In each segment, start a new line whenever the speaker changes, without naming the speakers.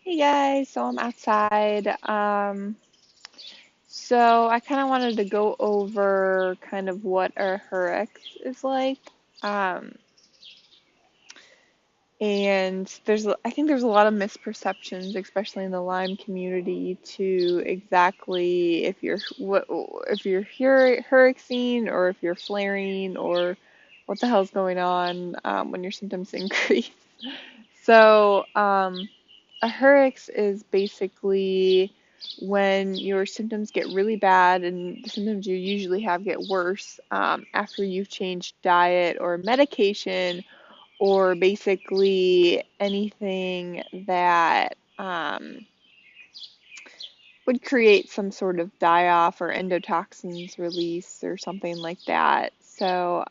Hey guys, so I'm outside. So I kind of wanted to go over kind of what a Herx is like. Um, and I think there's a lot of misperceptions, especially in the Lyme community, to exactly if you're hurricane or if you're flaring or what the hell's going on when your symptoms increase. So a Herx is basically when your symptoms get really bad and the symptoms you usually have get worse after you've changed diet or medication or basically anything that would create some sort of die-off or endotoxins release or something like that. So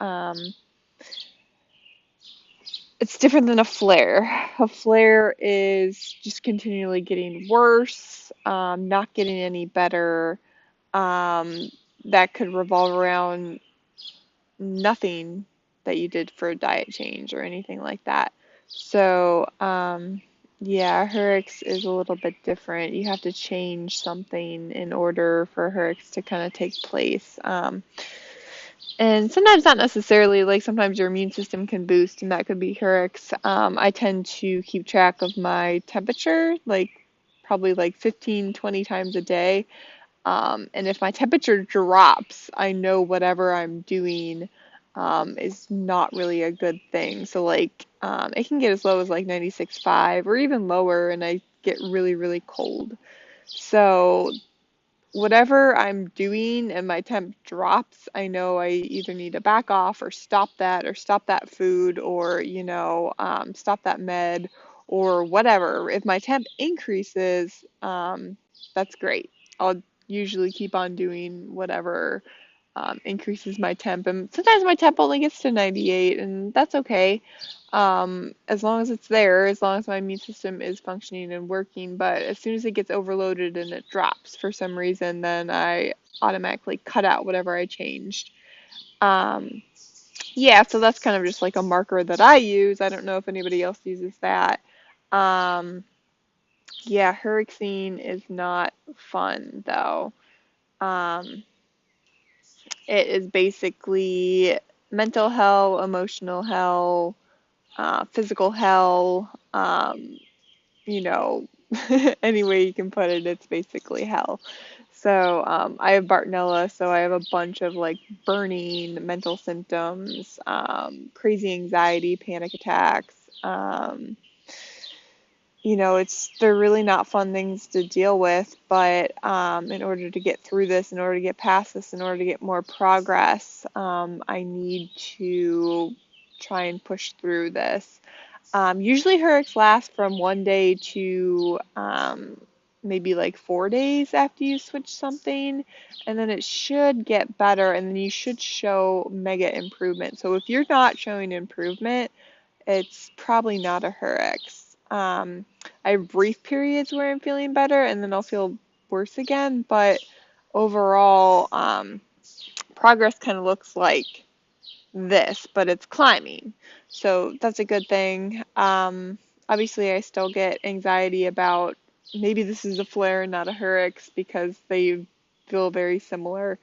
it's different than a flare. A flare is just continually getting worse, not getting any better. Um, that could revolve around nothing that you did for a diet change or anything like that. So yeah, Herx is a little bit different. You have to change something in order for Herx to kind of take place. And sometimes not necessarily, like sometimes your immune system can boost, and that could be Herx. I tend to keep track of my temperature, like probably like 15, 20 times a day. And if my temperature drops, I know whatever I'm doing is not really a good thing. So, it can get as low as like 96.5 or even lower, and I get really, really cold. So, whatever I'm doing and my temp drops, I know I either need to back off or stop that food or, stop that med or whatever. If my temp increases, that's great. I'll usually keep on doing whatever increases my temp. And sometimes my temp only gets to 98, and that's okay. As long as it's there, as long as my immune system is functioning and working. But as soon as it gets overloaded and it drops for some reason, then I automatically cut out whatever I changed. Um, yeah, so that's kind of just like a marker that I use. I don't know if anybody else uses that. Um, yeah, hurricane is not fun though. Um, It is basically mental hell, emotional hell, physical hell. You know, any way you can put it, it's basically hell. So I have Bartonella, so I have a bunch of like burning mental symptoms, crazy anxiety, panic attacks. They're really not fun things to deal with, but in order to get through this, in order to get past this, in order to get more progress, I need to try and push through this. Usually Herx lasts from 1 day to maybe like 4 days after you switch something, and then it should get better, and then you should show mega improvement. So if you're not showing improvement, it's probably not a Herx. I have brief periods where I'm feeling better and then I'll feel worse again, but overall, progress kind of looks like this, but it's climbing. So that's a good thing. Obviously, I still get anxiety about maybe this is a flare and not a Herx because they feel very similar.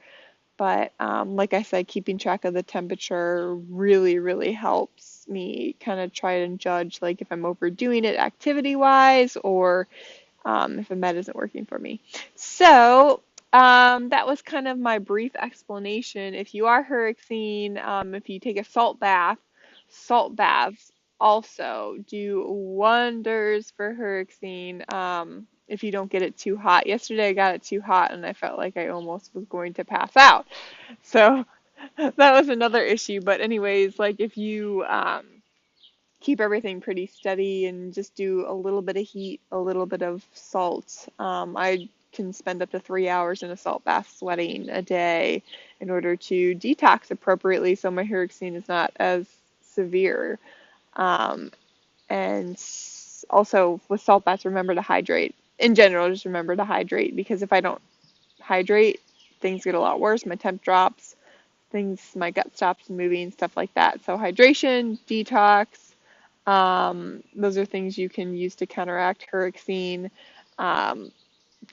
But like I said, keeping track of the temperature really, really helps me kind of try and judge like if I'm overdoing it activity wise or if a med isn't working for me. So that was kind of my brief explanation. If you are hurricane, if you take a salt baths also do wonders for hurricane. If you don't get it too hot. Yesterday I got it too hot and I felt like I almost was going to pass out. So that was another issue. But anyways, like if you keep everything pretty steady and just do a little bit of heat, a little bit of salt. I can spend up to 3 hours in a salt bath sweating a day in order to detox appropriately so my hurricane is not as severe. Um, and also with salt baths, remember to hydrate. In general, just remember to hydrate because if I don't hydrate, things get a lot worse. My temp drops, my gut stops moving, stuff like that. So hydration, detox, Those are things you can use to counteract herxine. Um,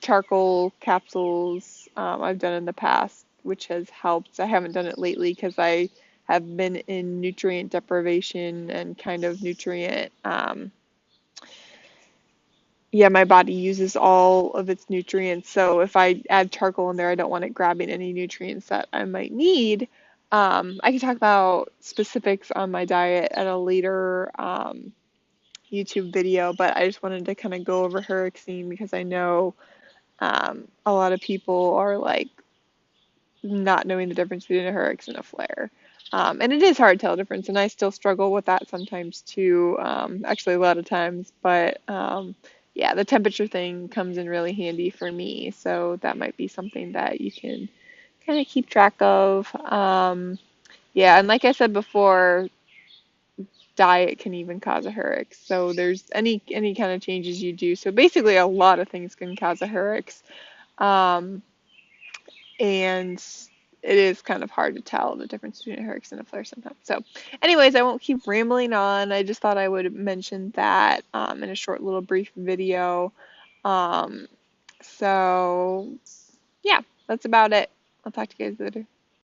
Charcoal capsules I've done in the past, which has helped. I haven't done it lately because I have been in nutrient deprivation and kind of nutrient. Yeah, my body uses all of its nutrients. So if I add charcoal in there, I don't want it grabbing any nutrients that I might need. I can talk about specifics on my diet at a later YouTube video, but I just wanted to kind of go over Herxine because I know a lot of people are like not knowing the difference between a Herx and a flare. And it is hard to tell the difference, and I still struggle with that sometimes too, actually a lot of times. But yeah, the temperature thing comes in really handy for me, so that might be something that you can kind of keep track of. Yeah, and like I said before, diet can even cause a Herx. So there's any kind of changes you do. So basically, a lot of things can cause a Herx. Um, and it is kind of hard to tell the difference between a Herx and a flare sometimes. So, anyways, I won't keep rambling on. I just thought I would mention that in a short little brief video. Um, so, yeah, that's about it. I'll talk to you guys later.